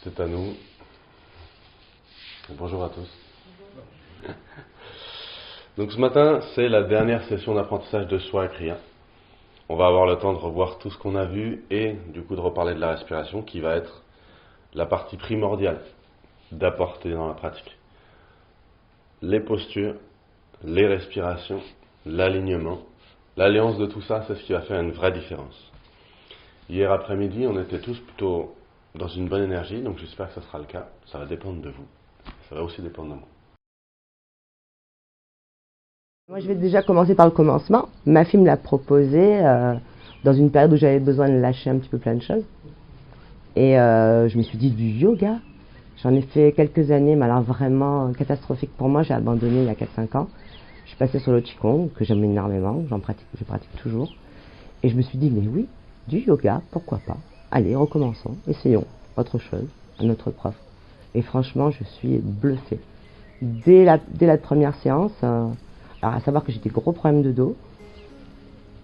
C'est à nous. Bonjour à tous. Donc ce matin, c'est la dernière session d'apprentissage de soi et Kriya. On va avoir le temps de revoir tout ce qu'on a vu et du coup de reparler de la respiration qui va être la partie primordiale d'apporter dans la pratique. Les postures, les respirations, l'alignement, l'alliance de tout ça, c'est ce qui va faire une vraie différence. Hier après-midi, on était tous plutôt dans une bonne énergie, donc j'espère que ça sera le cas. Ça va dépendre de vous. Ça va aussi dépendre de moi. Moi, je vais déjà commencer par le commencement. Ma fille me l'a proposé dans une période où j'avais besoin de lâcher un petit peu plein de choses. Et je me suis dit du yoga. J'en ai fait quelques années, mais alors vraiment catastrophique pour moi. J'ai abandonné il y a 4-5 ans. Je suis passée sur le Qigong, que j'aime énormément. Je pratique toujours. Et je me suis dit, mais oui, du yoga, pourquoi pas. Allez, recommençons, essayons autre chose, un autre prof. Et franchement, je suis bluffée. Dès la première séance, alors à savoir que j'ai des gros problèmes de dos.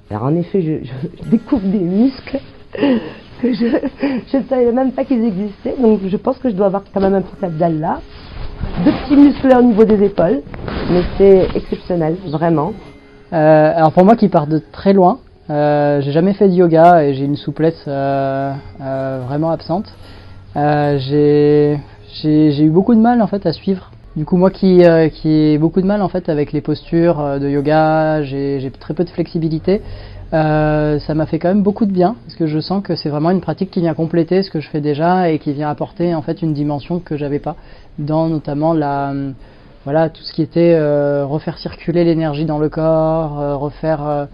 Alors en effet, je découvre des muscles que je ne savais même pas qu'ils existaient. Donc je pense que je dois avoir quand même un petit abdal là. 2 petits muscles là au niveau des épaules. Mais c'est exceptionnel, vraiment. Alors pour moi qui part de très loin, j'ai jamais fait de yoga et j'ai une souplesse vraiment absente. J'ai eu beaucoup de mal en fait à suivre. Du coup moi qui ai beaucoup de mal en fait avec les postures de yoga, j'ai très peu de flexibilité. Ça m'a fait quand même beaucoup de bien parce que je sens que c'est vraiment une pratique qui vient compléter ce que je fais déjà et qui vient apporter en fait une dimension que j'avais pas dans notamment voilà tout ce qui était refaire circuler l'énergie dans le corps, refaire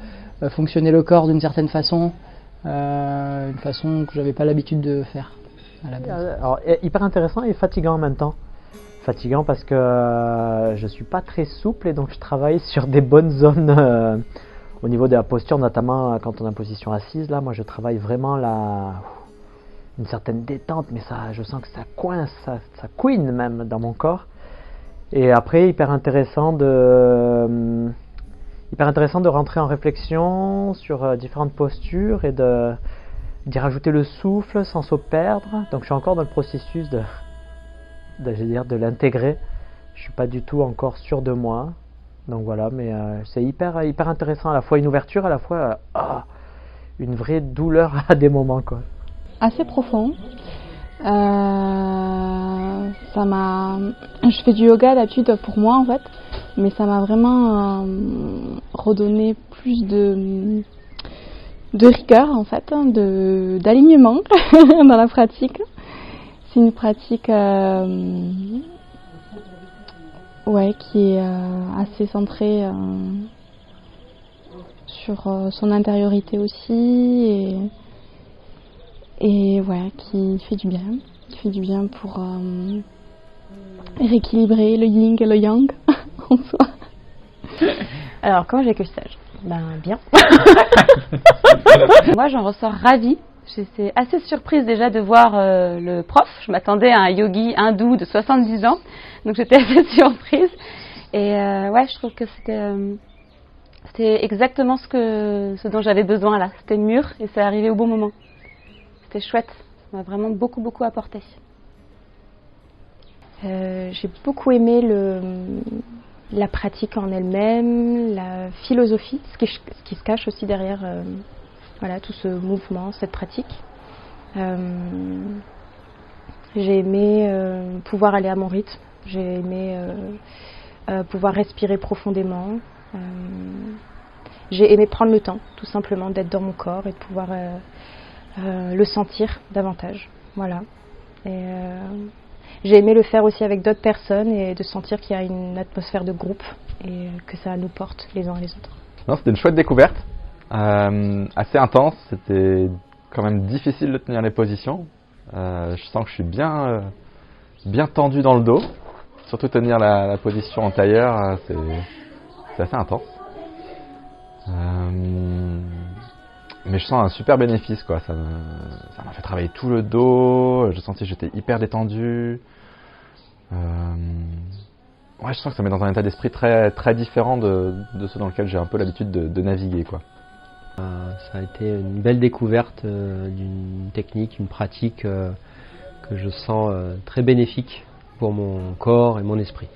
fonctionner le corps d'une certaine façon, une façon que j'avais pas l'habitude de faire à la base. Alors, hyper intéressant et fatigant en même temps. Fatigant parce que je suis pas très souple et donc je travaille sur des bonnes zones au niveau de la posture, notamment quand on est en position assise. Là, moi, je travaille vraiment une certaine détente, mais ça, je sens que ça coince, ça couine même dans mon corps. Et après, hyper intéressant de rentrer en réflexion sur différentes postures et d'y rajouter le souffle sans se perdre. Donc, je suis encore dans le processus de l'intégrer. Je suis pas du tout encore sûr de moi. Donc voilà, mais c'est hyper intéressant, à la fois une ouverture, à la fois une vraie douleur à des moments, quoi. Assez profond. Je fais du yoga d'habitude pour moi en fait, mais ça m'a vraiment redonné plus de rigueur en fait, d'alignement dans la pratique. C'est une pratique qui est assez centrée sur son intériorité aussi et qui fait du bien pour rééquilibrer le yin et le yang en soi. Alors comment j'ai vécu le stage? Bien. Moi j'en ressors ravie. J'étais assez surprise déjà de voir le prof. Je m'attendais à un yogi hindou de 70 ans, donc j'étais assez surprise. Et je trouve que c'était exactement ce dont j'avais besoin là. C'était mûr et c'est arrivé au bon moment. C'était chouette. Ça m'a vraiment beaucoup apporté. J'ai beaucoup aimé la pratique en elle-même, la philosophie, ce qui se cache aussi derrière tout ce mouvement, cette pratique. J'ai aimé pouvoir aller à mon rythme, j'ai aimé pouvoir respirer profondément. J'ai aimé prendre le temps, tout simplement, d'être dans mon corps et de pouvoir le sentir davantage. Voilà. Et j'ai aimé le faire aussi avec d'autres personnes et de sentir qu'il y a une atmosphère de groupe et que ça nous porte les uns et les autres. Non, c'était une chouette découverte, assez intense. C'était quand même difficile de tenir les positions. Je sens que je suis bien tendu dans le dos. Surtout tenir la position en tailleur, c'est assez intense. Mais je sens un super bénéfice, quoi. Ça m'a fait travailler tout le dos. J'ai senti que j'étais hyper détendu. Je sens que ça met dans un état d'esprit très, très différent de ceux dans lequel j'ai un peu l'habitude de naviguer, quoi. Ça a été une belle découverte d'une technique, une pratique que que je sens très bénéfique pour mon corps et mon esprit.